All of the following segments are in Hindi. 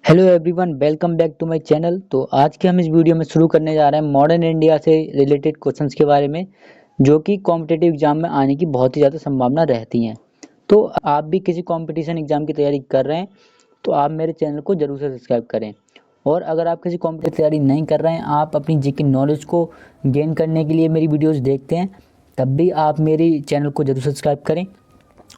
Hello everyone, welcome back to my channel. तो आज के हम इस वीडियो में शुरू करने जा रहे हैं मॉडर्न इंडिया से रिलेटेड क्वेश्चंस के बारे में, जो कि कॉम्पिटिटिव एग्जाम में आने की बहुत ही ज़्यादा संभावना रहती हैं। तो आप भी किसी कंपटीशन एग्जाम की तैयारी कर रहे हैं तो आप मेरे चैनल को ज़रूर से सब्सक्राइब करें। और अगर आप किसी कॉम्पिटिटिव तैयारी नहीं कर रहे हैं, आप अपनी जीके नॉलेज को गेन करने के लिए मेरी वीडियोज़ देखते हैं, तब भी आप मेरी चैनल को ज़रूर सब्सक्राइब करें।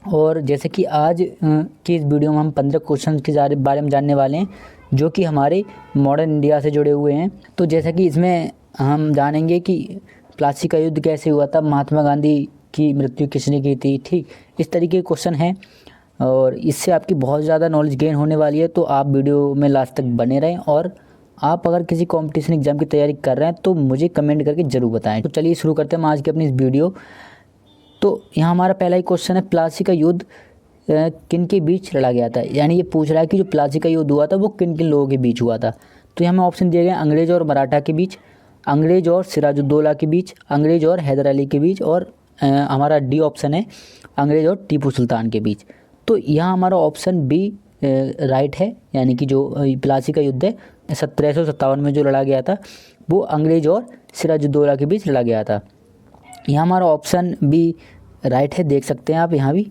और जैसे कि आज की इस वीडियो में हम 15 क्वेश्चन के बारे में जानने वाले हैं, जो कि हमारे मॉडर्न इंडिया से जुड़े हुए हैं। तो जैसा कि इसमें हम जानेंगे कि प्लासी का युद्ध कैसे हुआ था, महात्मा गांधी की मृत्यु किसने की थी, ठीक इस तरीके के क्वेश्चन हैं। और इससे आपकी बहुत ज़्यादा नॉलेज गेन होने वाली है, तो आप वीडियो में लास्ट तक बने रहें। और आप अगर किसी कंपटीशन एग्जाम की तैयारी कर रहे हैं तो मुझे कमेंट करके ज़रूर बताएं। तो चलिए शुरू करते हैं हम आज की अपनी इस वीडियो। तो यहाँ हमारा पहला ही क्वेश्चन है, प्लासी का युद्ध किन के बीच लड़ा गया था। यानी ये पूछ रहा है कि जो प्लासी का युद्ध हुआ था वो किन किन लोगों के बीच हुआ था। तो यहाँ हमें ऑप्शन दिए गए हैं, अंग्रेज और मराठा के बीच, अंग्रेज और सिराजुद्दौला के बीच, अंग्रेज और हैदर अली के बीच, और हमारा डी ऑप्शन है अंग्रेज और टीपू सुल्तान के बीच। तो यहाँ हमारा ऑप्शन बी राइट है, यानी कि जो प्लासी का युद्ध है 1757 में जो लड़ा गया था वो अंग्रेज और सिराजुद्दौला के बीच लड़ा गया था। यहाँ हमारा ऑप्शन बी राइट है, देख सकते हैं आप यहाँ भी,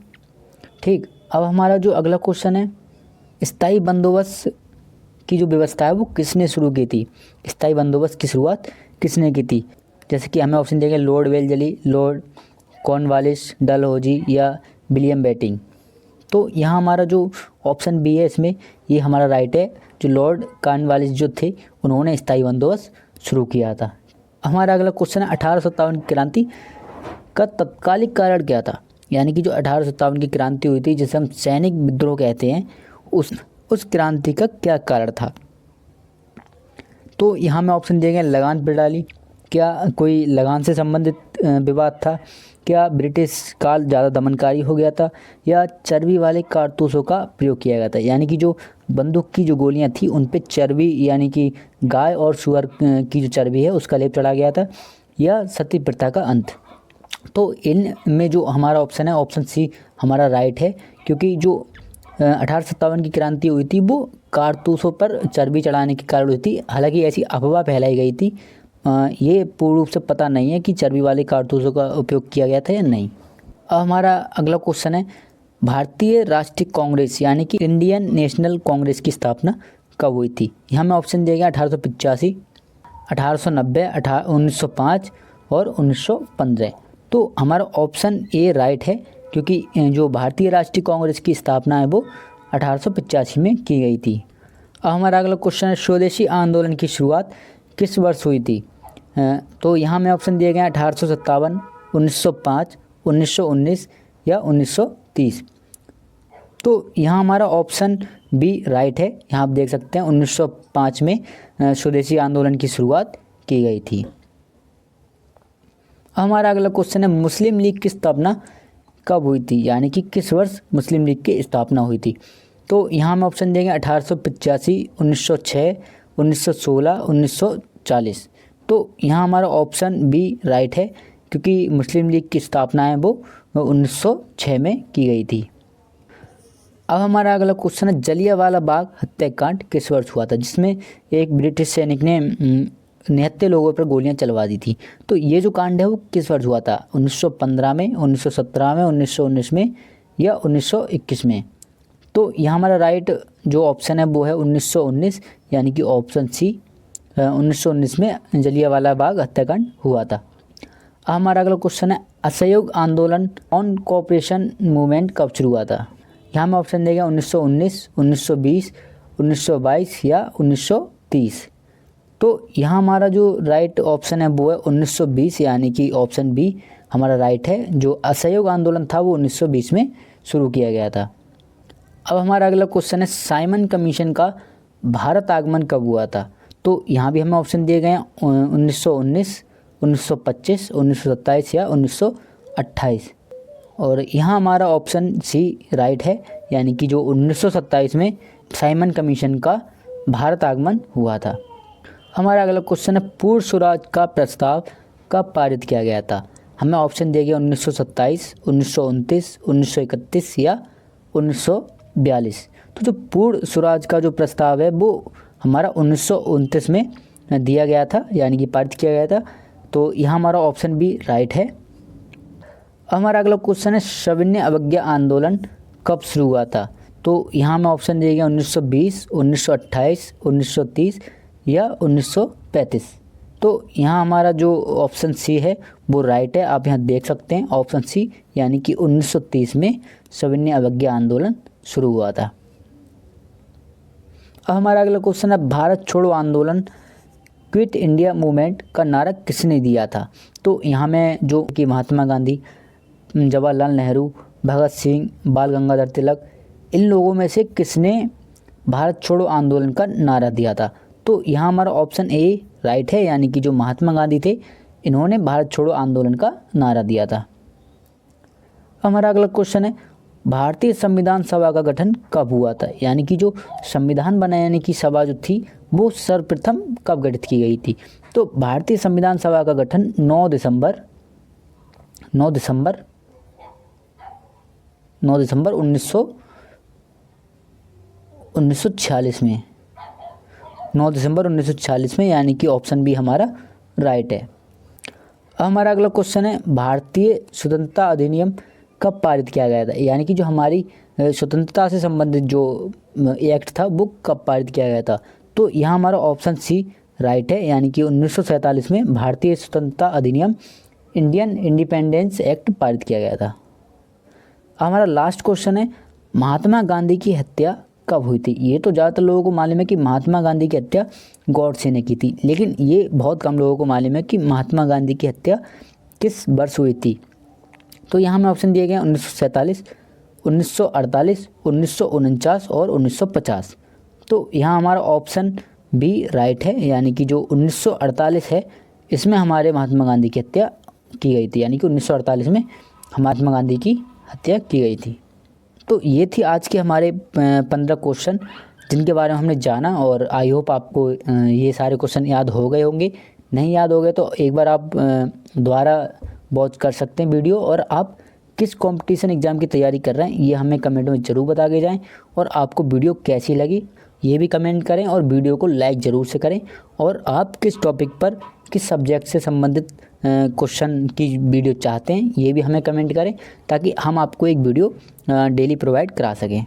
ठीक। अब हमारा जो अगला क्वेश्चन है, स्थायी बंदोबस्त की जो व्यवस्था है वो किसने शुरू की थी। स्थायी बंदोबस्त की शुरुआत किसने की थी। जैसे कि हमें ऑप्शन देंगे लॉर्ड वेलजली, लॉर्ड कॉर्नवालिस, डलहौजी या विलियम बेटिंग। तो यहाँ हमारा जो ऑप्शन बी है इसमें ये हमारा राइट है। जो लॉर्ड कॉर्नवालिस जो थे उन्होंने स्थायी बंदोबस्त शुरू किया था। हमारा अगला क्वेश्चन है, 1857 की क्रांति का तत्कालिक कारण क्या था। यानी कि जो 1857 की क्रांति हुई थी, जिसे हम सैनिक विद्रोह कहते हैं, उस क्रांति का क्या कारण था। तो यहाँ में ऑप्शन दिए गए, लगान प्रणाली, क्या कोई लगान से संबंधित विवाद था, क्या ब्रिटिश काल ज़्यादा दमनकारी हो गया था, या चर्बी वाले कारतूसों का प्रयोग किया गया था। यानी कि जो बंदूक की जो गोलियां थी उन पे चर्बी, यानी कि गाय और सुअर की जो चर्बी है उसका लेप चढ़ा गया था, या सती प्रथा का अंत। तो इन में जो हमारा ऑप्शन है, ऑप्शन सी हमारा राइट है, क्योंकि जो 1857 की क्रांति हुई थी वो कारतूसों पर चर्बी चढ़ाने के कारण हुई थी। हालांकि ऐसी अफवाह फैलाई गई थी, ये पूर्ण रूप से पता नहीं है कि चर्बी वाले कारतूसों का उपयोग किया गया था या नहीं। अब हमारा अगला क्वेश्चन है, भारतीय राष्ट्रीय कांग्रेस यानी कि इंडियन नेशनल कांग्रेस की स्थापना कब हुई थी। यहाँ में ऑप्शन दिया गया 1885, 1890, 1905 और 1915। तो हमारा ऑप्शन ए राइट है, क्योंकि जो भारतीय राष्ट्रीय कांग्रेस की स्थापना है वो 1885 में की गई थी। अब हमारा अगला क्वेश्चन है, स्वदेशी आंदोलन की शुरुआत किस वर्ष हुई थी। तो यहाँ में ऑप्शन दिए गए हैं 1857, 1905, 1919 या 1930। तो यहाँ हमारा ऑप्शन बी राइट है। यहाँ आप देख सकते हैं 1905 में स्वदेशी आंदोलन की शुरुआत की गई थी। हमारा अगला क्वेश्चन है, मुस्लिम लीग की स्थापना कब हुई थी। यानी कि किस वर्ष मुस्लिम लीग की स्थापना हुई थी। तो यहाँ हम ऑप्शन देंगे 1885, 1906, 1916, 1940। तो यहाँ हमारा ऑप्शन बी राइट है, क्योंकि मुस्लिम लीग की स्थापना है वो 1906 में की गई थी। अब हमारा अगला क्वेश्चन है, जलियांवाला बाग हत्याकांड किस वर्ष हुआ था, जिसमें एक ब्रिटिश सैनिक ने 69 लोगों पर गोलियां चलवा दी थी। तो ये जो कांड है वो किस वर्ष हुआ था, 1915 में, 1917 में, 1919 में या 1921 में। तो यहाँ हमारा राइट जो ऑप्शन है वो है 1919, यानी कि ऑप्शन सी 1919 में जलियांवाला बाग हत्याकांड हुआ था। अब हमारा अगला क्वेश्चन है, असहयोग आंदोलन ऑन कोऑपरेशन मूवमेंट कब शुरू हुआ था। यहाँ हम ऑप्शन देंगे 1919, 1920, 1922 या 1930। तो यहाँ हमारा जो राइट ऑप्शन है वो है 1920, यानी कि ऑप्शन बी हमारा राइट है। जो असहयोग आंदोलन था वो 1920 में शुरू किया गया था। अब हमारा अगला क्वेश्चन है, साइमन कमीशन का भारत आगमन कब हुआ था। तो यहाँ भी हमें ऑप्शन दिए गए हैं 1919, 1925, 1927 या 1928। और यहाँ हमारा ऑप्शन सी राइट है, यानी कि जो 1927 में साइमन कमीशन का भारत आगमन हुआ था। हमारा अगला क्वेश्चन है, पूर्ण स्वराज का प्रस्ताव कब पारित किया गया था। हमें ऑप्शन दिए गए 1927, 1929, 1931 या 1942। तो जो पूर्ण स्वराज का जो प्रस्ताव है वो हमारा 1929 में दिया गया था, यानी कि पारित किया गया था। तो यहाँ हमारा ऑप्शन बी राइट है। हमारा अगला क्वेश्चन है सविनय अवज्ञा आंदोलन कब शुरू हुआ था? तो यहाँ हमें ऑप्शन दिए गए 1920, 1928, 1930 या 1935। तो यहाँ हमारा जो ऑप्शन सी है वो राइट है। आप यहाँ देख सकते हैं ऑप्शन सी, यानी कि 1930 में सविनय अवज्ञा आंदोलन शुरू हुआ था। अब हमारा अगला क्वेश्चन है भारत छोड़ो आंदोलन क्विट इंडिया मूवमेंट का नारा किसने दिया था? तो यहाँ में जो कि महात्मा गांधी, जवाहरलाल नेहरू, भगत सिंह, बाल गंगाधर तिलक, इन लोगों में से किसने भारत छोड़ो आंदोलन का नारा दिया था? तो यहाँ हमारा ऑप्शन ए राइट है, यानी कि जो महात्मा गांधी थे इन्होंने भारत छोड़ो आंदोलन का नारा दिया था। हमारा अगला क्वेश्चन है भारतीय संविधान सभा का गठन कब हुआ था? यानी कि जो संविधान बनाने की सभा जो थी वो सर्वप्रथम कब गठित की गई थी? तो भारतीय संविधान सभा का गठन 9 दिसंबर 1946 में, 9 दिसंबर 1946 में, यानी कि ऑप्शन बी हमारा राइट है। अब हमारा अगला क्वेश्चन है भारतीय स्वतंत्रता अधिनियम कब पारित किया गया था? यानी कि जो हमारी स्वतंत्रता से संबंधित जो एक्ट था वो कब पारित किया गया था? तो यहाँ हमारा ऑप्शन सी राइट है, यानी कि 1947 में भारतीय स्वतंत्रता अधिनियम इंडियन इंडिपेंडेंस एक्ट पारित किया गया था। हमारा लास्ट क्वेश्चन है महात्मा गांधी की हत्या कब हुई थी? ये तो ज़्यादातर लोगों को मालूम है कि महात्मा गांधी की हत्या गॉडसे ने की थी, लेकिन ये बहुत कम लोगों को मालूम है कि महात्मा गांधी की हत्या किस वर्ष हुई थी। तो यहाँ हमें ऑप्शन दिए गए 1947, 1948, 1949 और 1950। तो यहाँ हमारा ऑप्शन बी राइट है, यानी कि जो 1948 है इसमें हमारे महात्मा गांधी की हत्या की गई थी, यानी कि 1948 में महात्मा गांधी की हत्या की गई थी। तो ये थी आज के हमारे 15 क्वेश्चन जिनके बारे में हमने जाना, और आई होप आपको ये सारे क्वेश्चन याद हो गए होंगे। नहीं याद हो गए तो एक बार आप दोबारा वॉच कर सकते हैं वीडियो, और आप किस कंपटीशन एग्ज़ाम की तैयारी कर रहे हैं ये हमें कमेंट में ज़रूर बता के जाएं। और आपको वीडियो कैसी लगी ये भी कमेंट करें, और वीडियो को लाइक ज़रूर से करें। और आप किस टॉपिक पर, किस सब्जेक्ट से संबंधित क्वेश्चन की वीडियो चाहते हैं ये भी हमें कमेंट करें, ताकि हम आपको एक वीडियो डेली प्रोवाइड करा सकें।